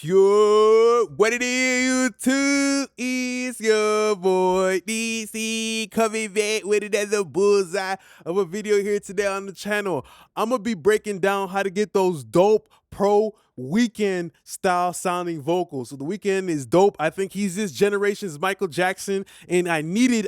What it is, YouTube? Is your boy DC coming back with another bullseye of a video here today on the channel. I'm gonna be breaking down how to get those dope pro Weeknd style sounding vocals. So the Weeknd is dope. I think he's this generation's Michael Jackson, and I needed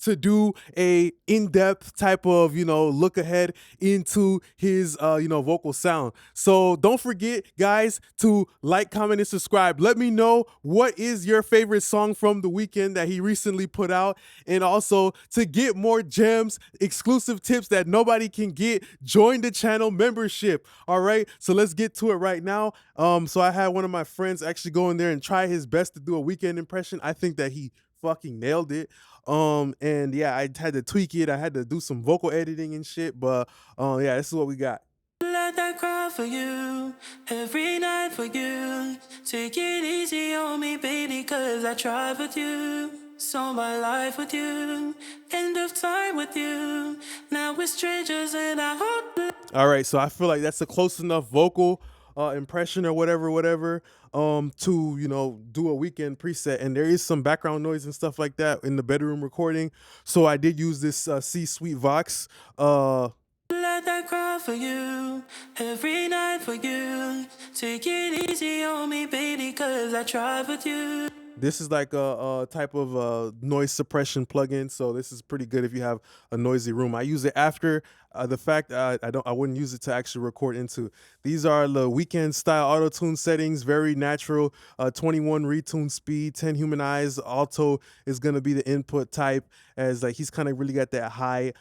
to do a in-depth type of, look ahead into his vocal sound. So don't forget, guys, to like, comment, and subscribe. Let me know what is your favorite song from the Weeknd that he recently put out, and also to get more gems, exclusive tips that nobody can get, join the channel membership. All right, so let's get to it right now. So I had one of my friends actually go in there and try his best to do a Weeknd impression. I think that he fucking nailed it. And yeah, I had to tweak it. I had to do some vocal editing and shit, but yeah, this is what we got. Let that cry for you, every night for you. Take it easy on me, baby, cause I tried with you. So my life with you, end of time with you. Now we're strangers and I hope. All right, so I feel like that's a close enough vocal impression or whatever to do a Weeknd preset. And there is some background noise and stuff like that in the bedroom recording, so I did use this C-Suite Vox. Let that cry for you, every night for you. Take it easy on me, baby, cause I tried with you. This is like a type of noise suppression plugin, so this is pretty good if you have a noisy room. I use it after the fact. I wouldn't use it to actually record into. These are the Weeknd style auto tune settings, very natural. 21 retune speed, 10 humanize. Alto is gonna be the input type, as like he's kind of really got that high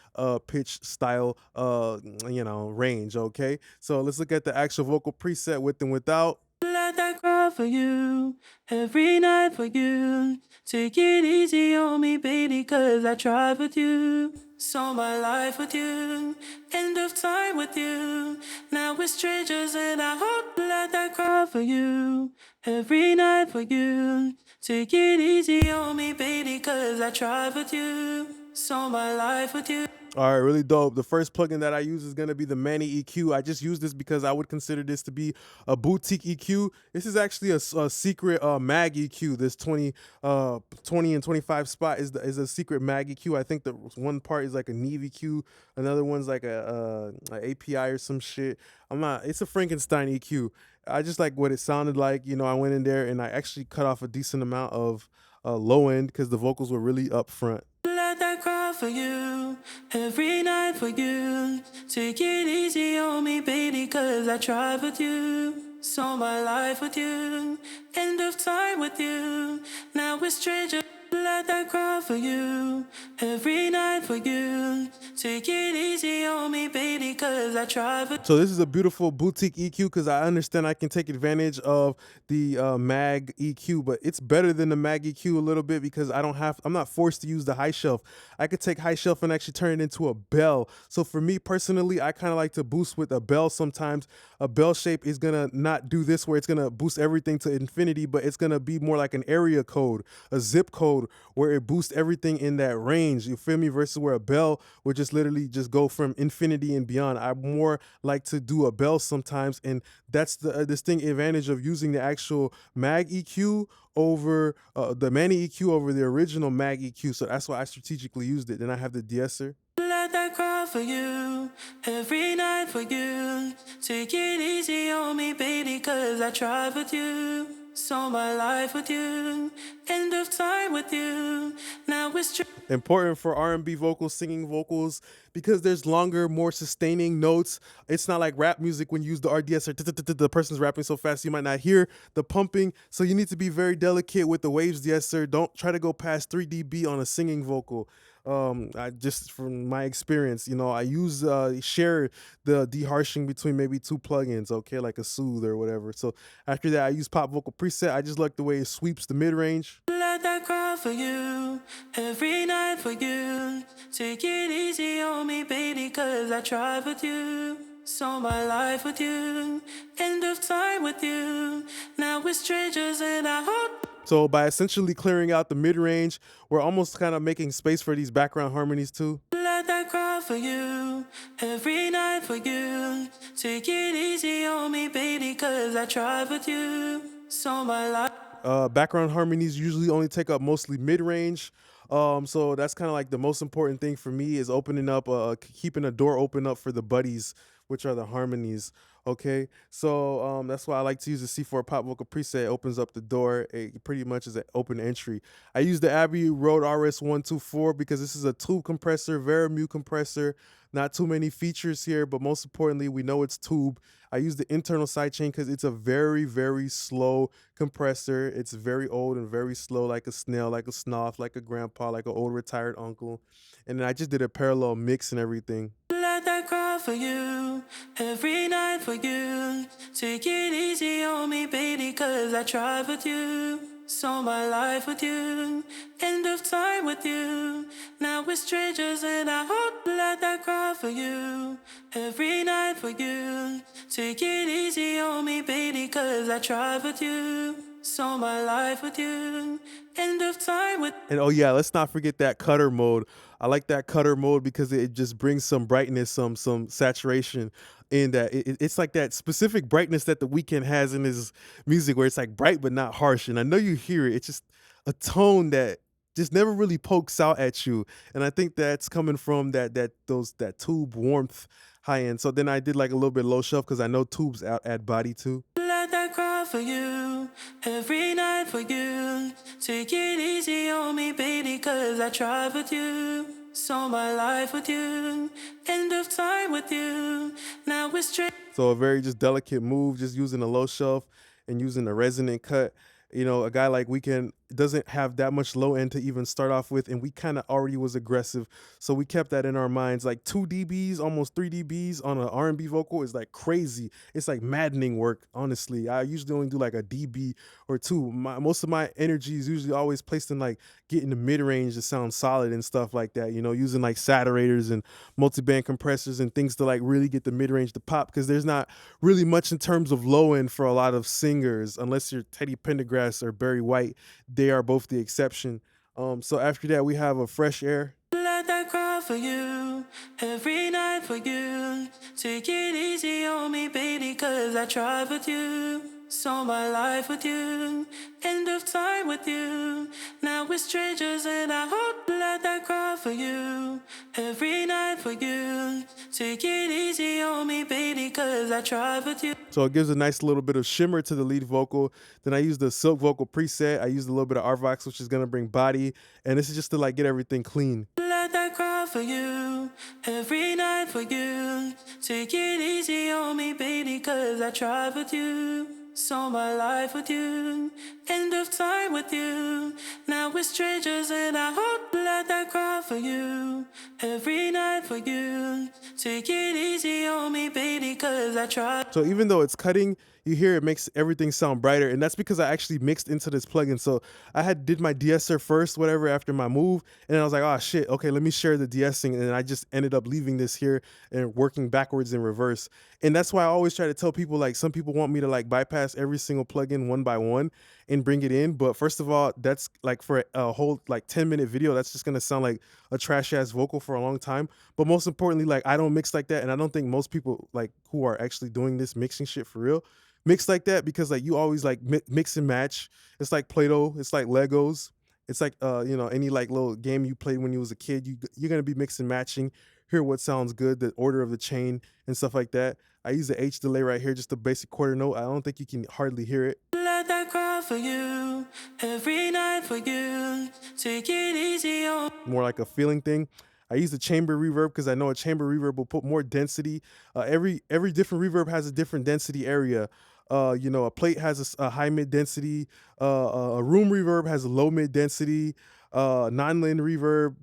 pitch style range. Okay, so let's look at the actual vocal preset with and without. Let that cry for you, every night for you. Take it easy on me, baby, cause I tried with you. So my life with you, end of time with you. Now we're strangers and I hope. Let that cry for you, every night for you. Take it easy on me, baby, cause I tried with you. So my life with you. All right, really dope. The first plugin that I use is going to be the Manny EQ. I just use this because I would consider this to be a boutique EQ. This is actually a secret mag EQ. This 20 and 25 spot is a secret mag EQ. I think the one part is like a Neve EQ. Another one's like a API or some shit. It's a Frankenstein EQ. I just like what it sounded like. I went in there and I actually cut off a decent amount of low end because the vocals were really up front. Let that cry for you, every night for you. Take it easy on me, baby, cause I tried with you. So my life with you, end of time with you. Now we're strangers. Let that cry for you, every night for you. Take it easy on me, baby, cause I tried with. So this is a beautiful boutique EQ because I understand I can take advantage of the mag EQ, but it's better than the mag EQ a little bit because I'm not forced to use the high shelf. I could take high shelf and actually turn it into a bell. So for me personally, I kind of like to boost with a bell sometimes. A bell shape is gonna not do this where it's gonna boost everything to infinity, but it's gonna be more like an area code, a zip code, where it boosts everything in that range, you feel me, versus where a bell would just literally just go from infinity and beyond. I more like to do a bell sometimes, and that's the distinct advantage of using the actual mag EQ over the Manny EQ over the original mag EQ. So that's why I strategically used it. Then I have the de-esser. Let that cry for you, every night for you. Take it easy on me, baby, cause I tried with you. So my life with you, end of time with you. Now we're important for R&B vocals, singing vocals, because there's longer, more sustaining notes. It's not like rap music when you use the RDS or the person's rapping so fast you might not hear the pumping. So you need to be very delicate with the waves de-esser. Don't try to go past 3 dB on a singing vocal. I just, from my experience, I use share the deharshing between maybe 2 plugins, okay, like a Soothe or whatever. So after that, I use Pop Vocal Preset. I just like the way it sweeps the mid-range. Let that cry for you, every night for you. Take it easy on me, baby, cause I tried with you. So my life with you, end of time with you. Now we're strangers and I hope. So by essentially clearing out the mid-range, we're almost kind of making space for these background harmonies too. Let that cry for you, every night for you. Take it easy on me, baby, cause I tried with you. So my life. Background harmonies usually only take up mostly mid-range. So that's kind of like the most important thing for me is opening up, keeping a door open up for the buddies, which are the harmonies. Okay, so that's why I like to use the C4 pop vocal preset. It opens up the door. It pretty much is an open entry. I use the Abbey Road RS124 because this is a tube compressor, very mute compressor. Not too many features here, but most importantly, we know it's tube. I use the internal sidechain because it's a very, very slow compressor. It's very old and very slow, like a snail, like a snoth, like a grandpa, like an old retired uncle. And then I just did a parallel mix and everything. Let that cry for you, every night for you. Take it easy on me, baby, cause I tried with you. So my life with you, end of time with you. Now we're strangers and I hope let that cry for you, every night for you. Take it easy on me, baby, cause I tried with you. So my life with you, end of time with. And oh yeah, let's not forget that cutter mode. I like that cutter mode because it just brings some brightness, some saturation in that. It's like that specific brightness that the Weeknd has in his music, where it's like bright but not harsh. And I know you hear it. It's just a tone that just never really pokes out at you. And I think that's coming from that tube warmth high end. So then I did like a little bit low shelf because I know tubes add body too. Let that cry for you, every night for you. Take it easy on me, baby, cause I tried with you. So my life with you, end of time with you. Now we're straight. So a very just delicate move, just using a low shelf and using a resonant cut. You know, a guy like Weeknd doesn't have that much low end to even start off with, and we kind of already was aggressive, so we kept that in our minds. Like 2 dBs, almost 3 dBs on an R&B vocal is like crazy. It's like maddening work, honestly. I usually only do like a dB or two. Most of my energy is usually always placed in like getting the mid-range to sound solid and stuff like that, you know, using like saturators and multi-band compressors and things to like really get the mid-range to pop, because there's not really much in terms of low end for a lot of singers, unless you're Teddy Pendergrass or Barry White. They are both the exception. So after that, we have a Fresh Air. Let that cry for you, every night for you. Take it easy on me, baby, cause I tried with you. So my life with you, end of time with you. Now we're strangers and I hope let that cry for you, every night for you. Take it easy on me, baby, cause I tried with you. So it gives a nice little bit of shimmer to the lead vocal. Then I use the Silk vocal preset. I used a little bit of RVox, which is gonna bring body. And this is just to like get everything clean. Let that cry for you, every night for you. Take it easy on me, baby, cause I tried with you. So my life with you, end of time with you. Now we're strangers and I hope let that cry for you, every night for you. Take it easy on me, baby, cause I tried. So even though it's cutting, you hear it makes everything sound brighter, and that's because I actually mixed into this plugin. So I did my de-esser first, whatever, after my move, and then I was like, oh shit, okay, let me share the de-essing, and then I just ended up leaving this here and working backwards in reverse. And that's why I always try to tell people, like, some people want me to like bypass every single plugin one by one and bring it in, but first of all, that's like for a whole like 10-minute video, that's just gonna sound like a trash ass vocal for a long time. But most importantly, like, I don't mix like that, and I don't think most people like who are actually doing this mixing shit for real mix like that, because like you always like mix and match. It's like Play-Doh, it's like Legos, it's like you know, any like little game you played when you was a kid. You're gonna be mixing matching, hear what sounds good, the order of the chain and stuff like that. I use the H delay right here, just a basic quarter note. I don't think you can hardly hear it. Let that cry for you, every night for you. Take it easy on. More like a feeling thing. I use the chamber reverb because I know a chamber reverb will put more density. Every different reverb has a different density area. You know, a plate has a high mid density. A room reverb has a low mid density. Non-lin reverb,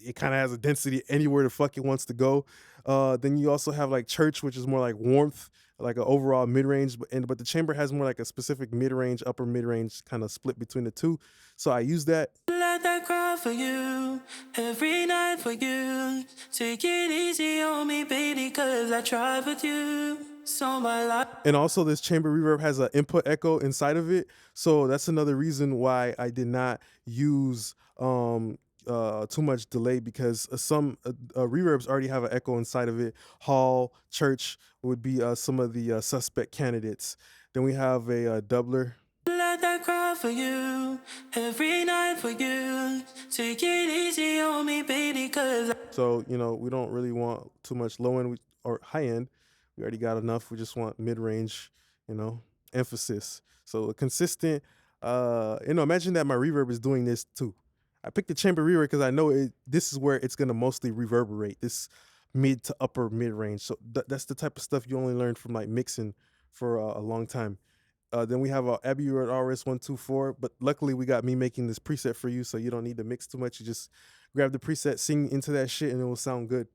it kind of has a density anywhere the fuck it wants to go. Then you also have like church, which is more like warmth, like an overall mid-range, but the chamber has more like a specific mid-range, upper mid-range kind of split between the two. So I use that. Let that cry for you, every night for you. Take it easy on me, baby, cause I tried with you. So my life. And also this chamber reverb has an input echo inside of it. So that's another reason why I did not use too much delay because some reverbs already have an echo inside of it. Hall, church would be some of the suspect candidates. Then we have a doubler. Let that cry for you every night for you. Take it easy on me, baby, cause So, you know, we don't really want too much low end or high end. We already got enough. We just want mid range, you know, emphasis. So a consistent, imagine that my reverb is doing this too. I picked the chamber reverb because I know this is where it's going to mostly reverberate, this mid to upper mid range. So that's the type of stuff you only learn from like mixing for a long time. Then we have our Abbey Road RS124, but luckily we got me making this preset for you, so you don't need to mix too much. You just grab the preset, sing into that shit, and it will sound good.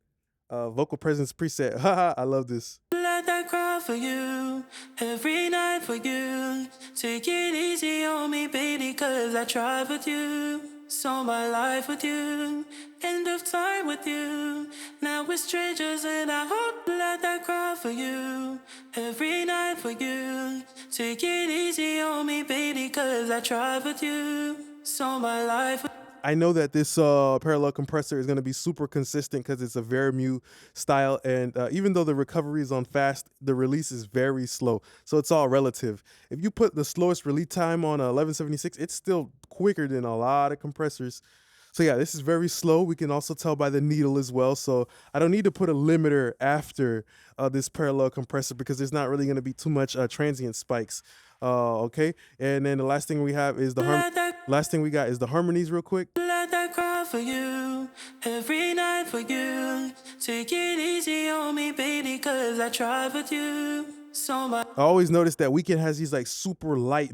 Vocal presence preset, haha, I love this. let that cry for you every night for you. Take it easy on me, baby, cause I tried with you. So my life with you, end of time with you. Now we're strangers and I hope let that cry for you every night for you. Take it easy on me, baby, cause I tried with you. So my life with I know that this parallel compressor is going to be super consistent because it's a Verimute style, and even though the recovery is on fast, the release is very slow, so it's all relative. If you put the slowest release time on 1176, it's still quicker than a lot of compressors. So yeah, this is very slow. We can also tell by the needle as well. So I don't need to put a limiter after this parallel compressor because there's not really going to be too much transient spikes. Okay, and then the last thing we have is the last thing we got is the harmonies real quick. let that cry for you every night for you. Take it easy on me, baby, cause I tried with you. So my I always notice that Weeknd has these like super light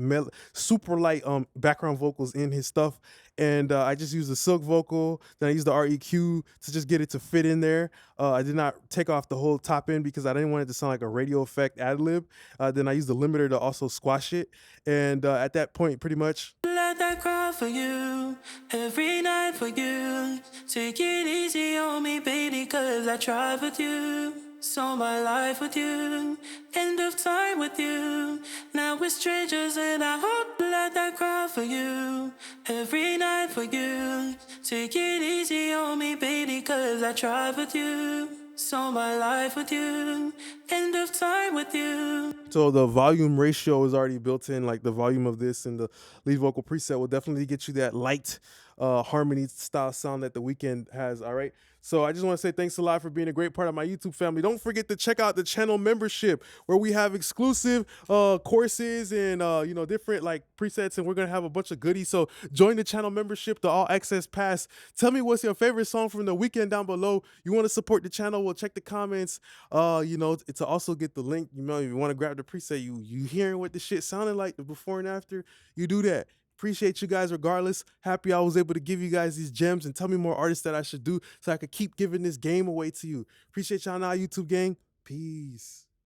background vocals in his stuff, and I just use the silk vocal. Then I use the REQ to just get it to fit in there. I did not take off the whole top end because I didn't want it to sound like a radio effect ad lib. Then I used the limiter to also squash it, and at that point, pretty much. let that cry for you every night for you. Take it easy on me, baby, cause I tried with you. So my life with you, end of time with you. Now we're strangers and I hope let that cry for you every night for you. Take it easy on me, baby, cause I tried with you. So my life with you, end of time with you. So the volume ratio is already built in, like the volume of this and the lead vocal preset will definitely get you that light harmony style sound that the Weeknd has. All right. So I just want to say thanks a lot for being a great part of my YouTube family. Don't forget to check out the channel membership where we have exclusive courses and different like presets, and we're gonna have a bunch of goodies. So join the channel membership, the all access pass. Tell me what's your favorite song from the Weeknd down below. You want to support the channel? Well, check the comments. To also get the link. You know, if you want to grab the preset, you hearing what the shit sounded like, the before and after, you do that. Appreciate you guys regardless. Happy I was able to give you guys these gems and tell me more artists that I should do so I could keep giving this game away to you. Appreciate y'all now, YouTube gang. Peace.